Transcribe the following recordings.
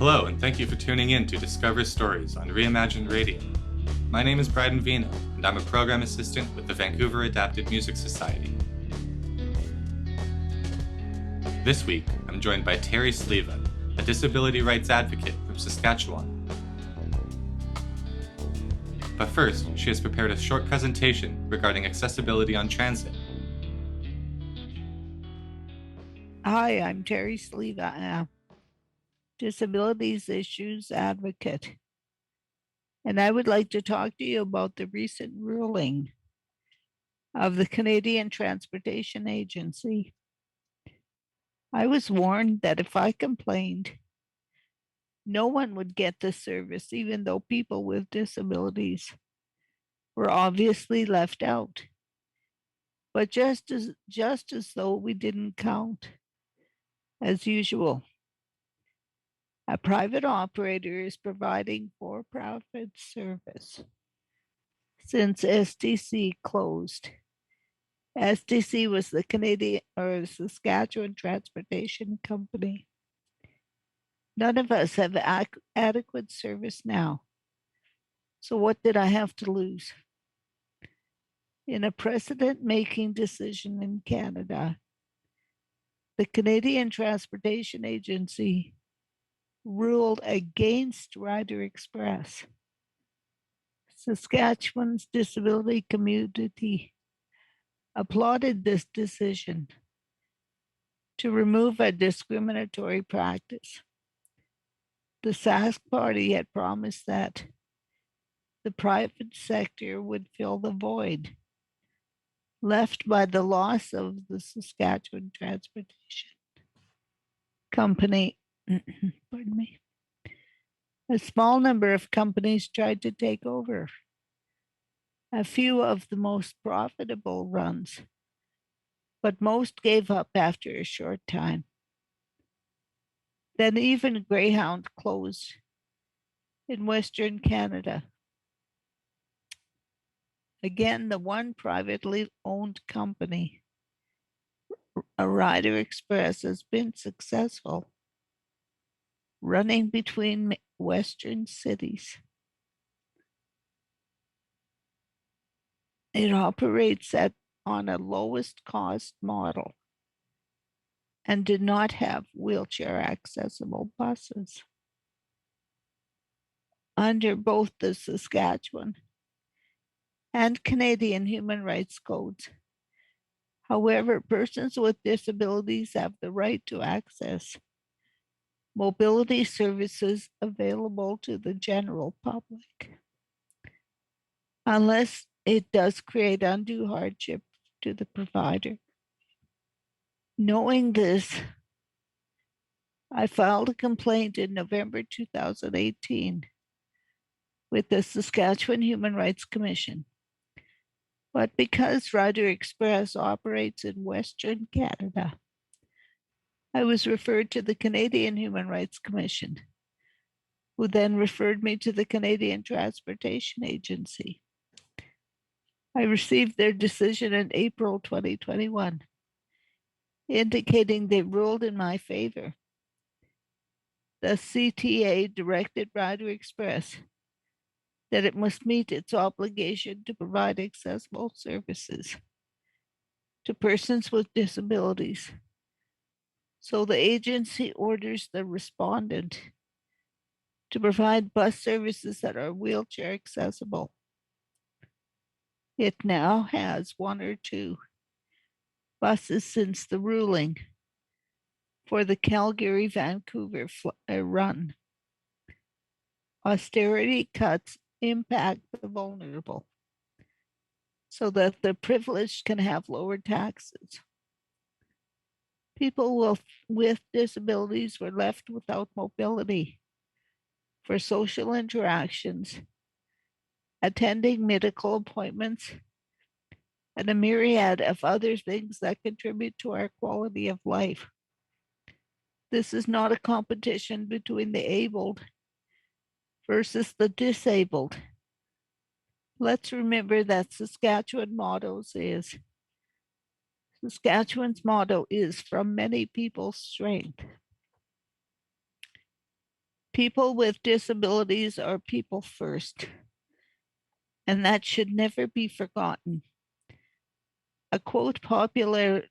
Hello, and thank you for tuning in to Discover Stories on Reimagined Radio. My name is Bryden Vino, and I'm a program assistant with the Vancouver Adapted Music Society. This week, I'm joined by Terri Sleeva, a disability rights advocate from Saskatchewan. But first, she has prepared a short presentation regarding accessibility on transit. Hi, I'm Terri Sleeva, disabilities issues advocate, and I would like to talk to you about the recent ruling of the Canadian Transportation Agency. I was warned that if I complained, no one would get the service, even though people with disabilities were obviously left out. But just as though we didn't count, as usual, a private operator is providing for-profit service. Since STC closed, STC was the Canadian or Saskatchewan Transportation Company. None of us have adequate service now. So what did I have to lose? In a precedent-making decision in Canada, the Canadian Transportation Agency ruled against Rider Express. Saskatchewan's disability community applauded this decision to remove a discriminatory practice. The Sask Party had promised that the private sector would fill the void left by the loss of the Saskatchewan Transportation Company. Pardon me. A small number of companies tried to take over a few of the most profitable runs, but most gave up after a short time. Then even Greyhound closed in Western Canada. Again, the one privately owned company, a Rider Express, has been successful, running between Western cities. It operates on a lowest cost model and did not have wheelchair accessible buses. Under both the Saskatchewan and Canadian human rights codes, however, persons with disabilities have the right to access mobility services available to the general public, unless it does create undue hardship to the provider. Knowing this, I filed a complaint in November 2018 with the Saskatchewan Human Rights Commission. But because Rider Express operates in Western Canada, I was referred to the Canadian Human Rights Commission, who then referred me to the Canadian Transportation Agency. I received their decision in April 2021, indicating they ruled in my favor. The CTA directed Rider Express that it must meet its obligation to provide accessible services to persons with disabilities. So the agency orders the respondent to provide bus services that are wheelchair accessible. It now has one or two buses since the ruling for the Calgary-Vancouver run. Austerity cuts impact the vulnerable so that the privileged can have lower taxes. People with disabilities were left without mobility for social interactions, attending medical appointments, and a myriad of other things that contribute to our quality of life. This is not a competition between the abled versus the disabled. Let's remember that Saskatchewan's motto is from many people's strength. People with disabilities are people first, and that should never be forgotten. A quote popularly,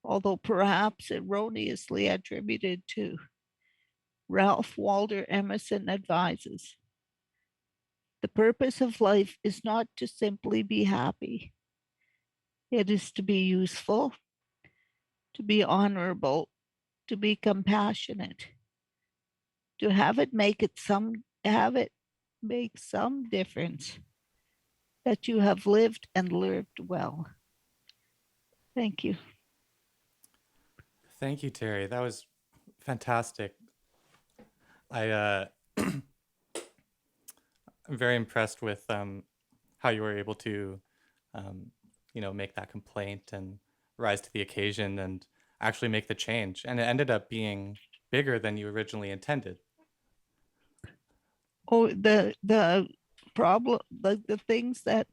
although perhaps erroneously attributed to Ralph Waldo Emerson, advises: the purpose of life is not to simply be happy, it is to be useful, to be honorable, to be compassionate, to have it make some difference, that you have lived and lived well. Thank you. Thank you, Terry. That was fantastic. I I'm very impressed with how you were able to, um, make that complaint and rise to the occasion and actually make the change. And it ended up being bigger than you originally intended. Oh, the problem, the things that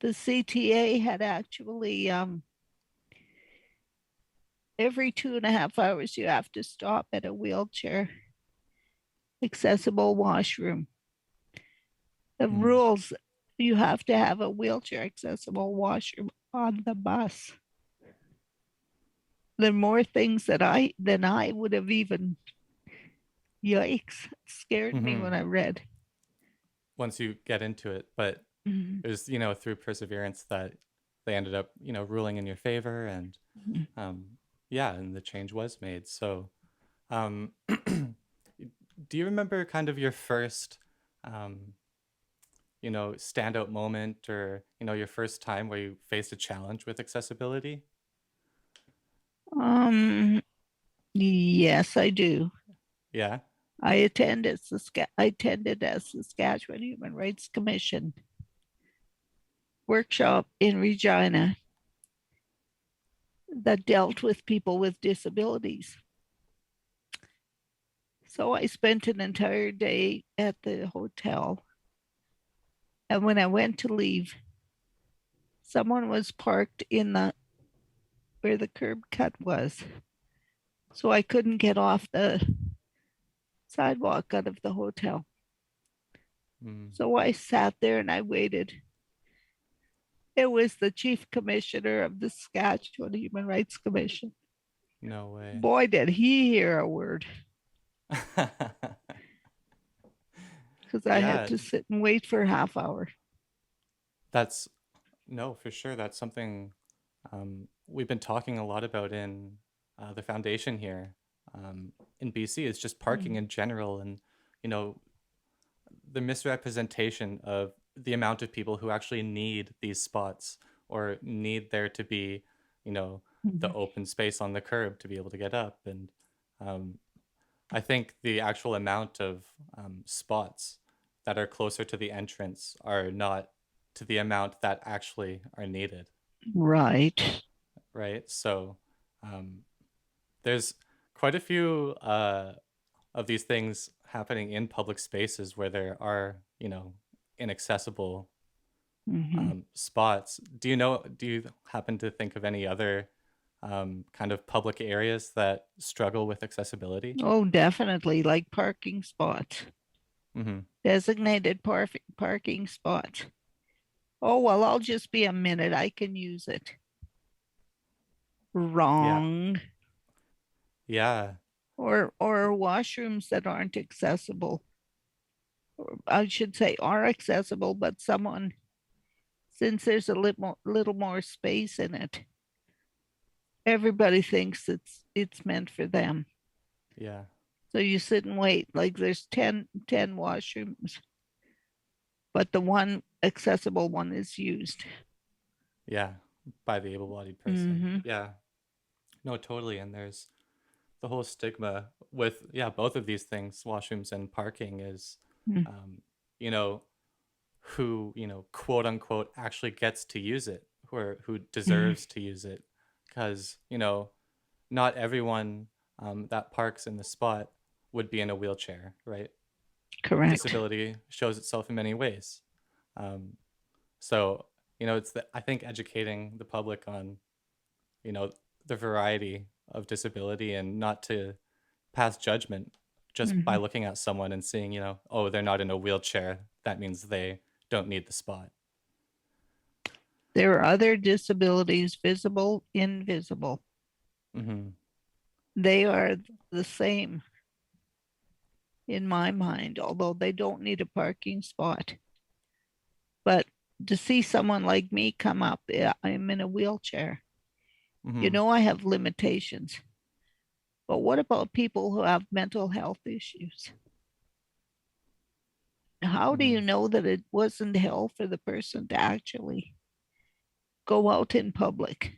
the CTA had actually, every 2.5 hours you have to stop at a wheelchair accessible washroom. The rules, you have to have a wheelchair accessible washroom on the bus. There are more things that I would have even, yikes, scared me when I read. Once you get into it, but Mhm. it was through perseverance that they ended up ruling in your favor, and yeah, and the change was made. So do you remember kind of your first um, standout moment, or your first time where you faced a challenge with accessibility? Um, yes, I do. Yeah. I attended a Saskatchewan Human Rights Commission workshop in Regina that dealt with people with disabilities. So I spent an entire day at the hotel. And when I went to leave, someone was parked in the where the curb cut was. So I couldn't get off the sidewalk out of the hotel. So I sat there and I waited. It was the chief commissioner of the Saskatchewan Human Rights Commission. No way. Boy, did he hear a word, because I had Yeah, to sit and wait for a half hour. that's no, for sure. That's something we've been talking a lot about in the foundation here in BC. Is just parking in general, and you know the misrepresentation of the amount of people who actually need these spots, or need there to be, the open space on the curb to be able to get up. And um, I think the actual amount of spots that are closer to the entrance are not to the amount that actually are needed, Right. right? So um, there's quite a few of these things happening in public spaces where there are, inaccessible Mhm. spots. Do you happen to think of any other kind of public areas that struggle with accessibility? Oh, definitely, like parking spots, Mm-hmm. designated parking spots. Oh, well, I'll just be a minute. I can use it. Yeah. Wrong. Yeah. Or washrooms that aren't accessible. Or I should say are accessible, but someone, since there's a little more space in it, everybody thinks it's meant for them. Yeah. So you sit and wait. Like there's 10 washrooms, but the one accessible one is used. Yeah. By the able-bodied person. Mm-hmm. Yeah. No, totally. And there's the whole stigma with, yeah, both of these things, washrooms and parking, is um, you know who, quote unquote, actually gets to use it, who Mm-hmm. deserves to use it. Because not everyone that parks in the spot would be in a wheelchair, right? Correct. Disability shows itself in many ways. um, so it's I think educating the public on you know the variety of disability, and not to pass judgment just by Mhm. looking at someone and seeing, oh, they're not in a wheelchair. That means they don't need the spot. There are other disabilities, visible, invisible. Mm-hmm. They are the same in my mind, although they don't need a parking spot. But to see someone like me come up, yeah, I'm in a wheelchair. You Mm-hmm. know, I have limitations. But what about people who have mental health issues? How do Mm-hmm. you know that it wasn't hell for the person to actually go out in public?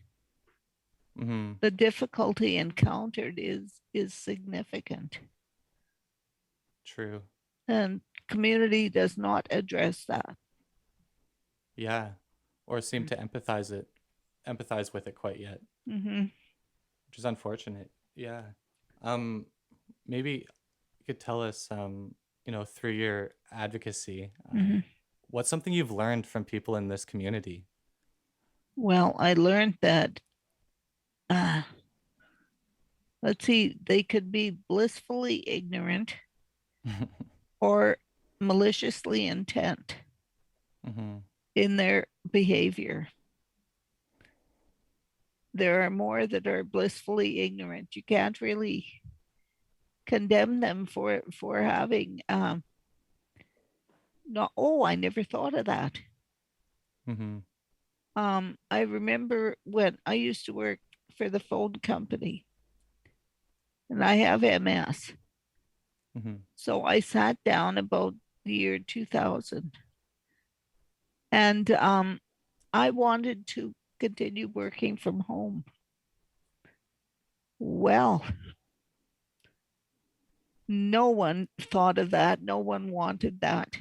Mm-hmm. The difficulty encountered is significant, True. and community does not address that. Yeah. Or seem to empathize with it quite yet, Mm-hmm. which is unfortunate. Yeah. Um, Maybe you could tell us, through your advocacy, Mm-hmm. what's something you've learned from people in this community? Well, I learned that, uh, let's see, they could be blissfully ignorant or maliciously intent Mm-hmm. in their behavior. There are more that are blissfully ignorant. You can't really condemn them for having no. Oh, I never thought of that. Mm-hmm. I remember when I used to work for the phone company, and I have MS. Mm-hmm. So I sat down about the year 2000, and I wanted to continue working from home. Well, no one thought of that. No one wanted that.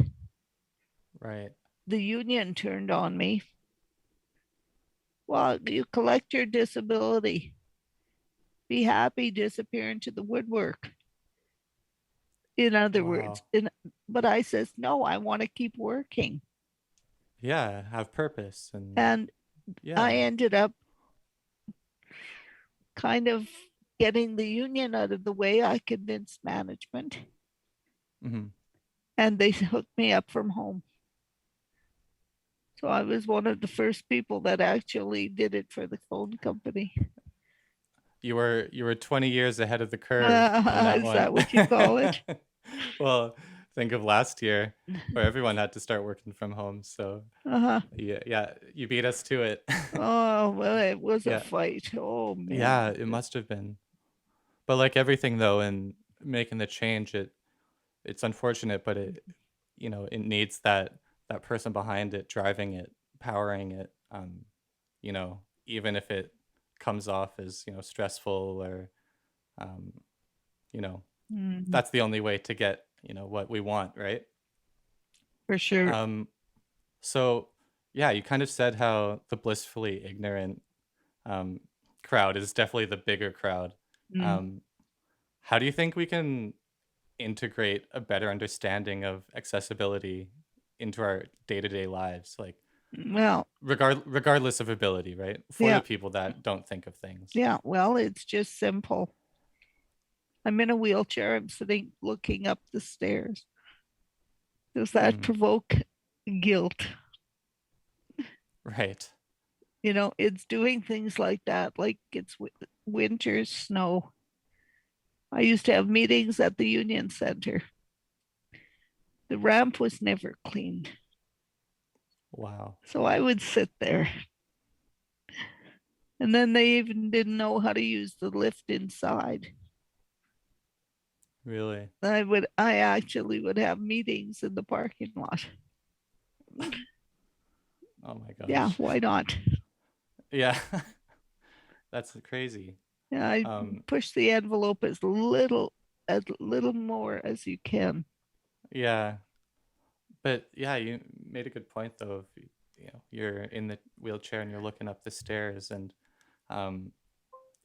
Right. The union turned on me. Well, you collect your disability, be happy, disappear into the woodwork. In other words, Wow. but I says, no, I want to keep working. Yeah, have purpose and And I yeah. ended up kind of getting the union out of the way. I convinced management, Mm-hmm. and they hooked me up from home. So I was one of the first people that actually did it for the phone company. You were 20 years ahead of the curve on that Is one. that what you call it? Well, think of last year where everyone had to start working from home. So Uh-huh. yeah, yeah, you beat us to it. Oh, well, it was a Yeah. fight. Oh, Yeah, man. it must have been. But like everything though, in making the change, it's unfortunate, but it needs that person behind it, driving it, powering it. Even if it comes off as, stressful or um, you know, Mhm. that's the only way to get, what we want, right? For sure. Um, so yeah, you kind of said how the blissfully ignorant um, crowd is definitely the bigger crowd. Mm. Um, how do you think we can integrate a better understanding of accessibility into our day-to-day lives, like Well, regardless of ability, right? For yeah, the people that don't think of things. yeah. Well, it's just simple. I'm in a wheelchair. I'm sitting looking up the stairs. Does that Hmm. provoke guilt? Right. You know, it's doing things like that, like it's winter snow. I used to have meetings at the Union Center. The ramp was never cleaned. Wow. So I would sit there. And then they even didn't know how to use the lift inside. Really. I actually would have meetings in the parking lot. Oh my Yeah, gosh. why not? Yeah. That's crazy. Yeah, I um push the envelope as little more as you can. yeah, but yeah, you made a good point though. If you're in the wheelchair and you're looking up the stairs, and um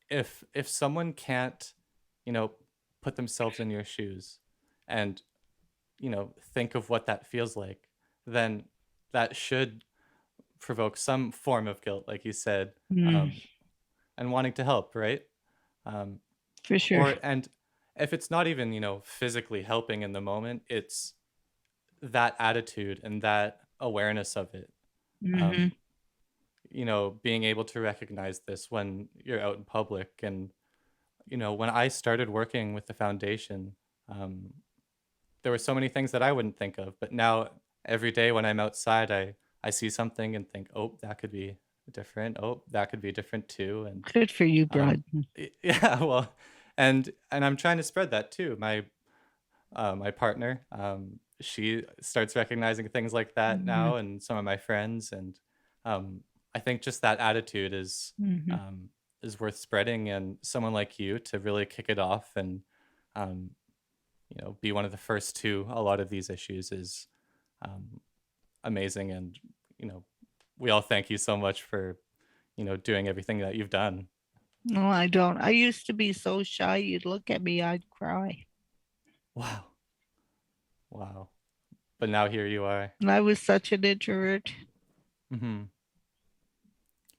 if someone can't, you know put themselves in your shoes and think of what that feels like, then that should provoke some form of guilt, like you said, Mm, and wanting to help, right? um for sure. or and if it's not even, physically helping in the moment, it's that attitude and that awareness of it. Mhm. Um, being able to recognize this when you're out in public. And, when I started working with the foundation, um, there were so many things that I wouldn't think of. But now every day when I'm outside, I see something and think, oh, that could be different. Oh, that could be different too. And Good for you, Bryden. yeah, well, and I'm trying to spread that too. My partner, she starts recognizing things like that Mhm. now, and some of my friends, and I think just that attitude Mhm. is worth spreading, and someone like you to really kick it off and um, be one of the first to a lot of these issues is um, amazing, and you know, we all thank you so much for doing everything that you've done. No, I don't. I used to be so shy, you'd look at me, I'd cry. Wow, wow! But now here you are. And I was such an introvert. Hmm.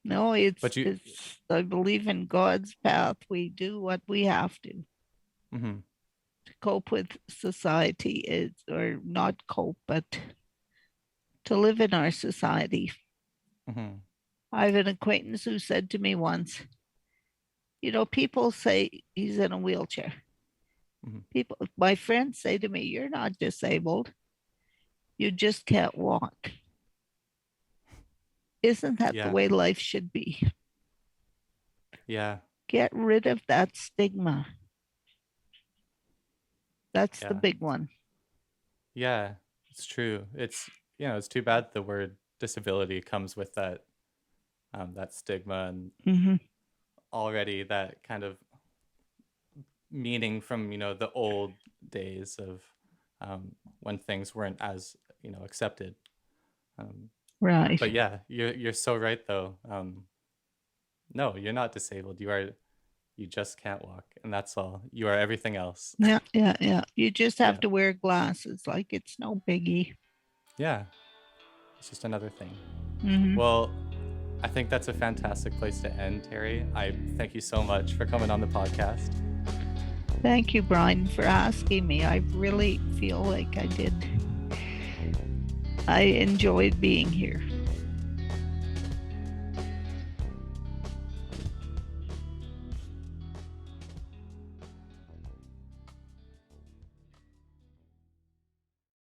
No, it's But you. it's I believe in God's path. We do what we have Hmm. to cope with society is or not cope, but to live in our society. Hmm. I have an acquaintance who said to me once, people say he's in a wheelchair. Hmm. My friends say to me, you're not disabled. You just can't walk. Isn't that the Yeah, way life should be? yeah, Get rid of that stigma. That's the yeah, big one. yeah. It's true. It's too bad the word disability comes with that stigma, and Mm-hmm. already that kind of meaning from the old days of when things weren't as accepted. Um, Right. but yeah, you're so right though. No, you're not disabled. You just can't walk, and that's all. You are everything else. Yeah, yeah, yeah. You just have Yeah, to wear glasses like it's no biggie. yeah. It's just another thing. Mm-hmm. Well, I think that's a fantastic place to end, Terri. I thank you so much for coming on the podcast. Thank you, Brian, for asking me. I really feel like I enjoyed being here.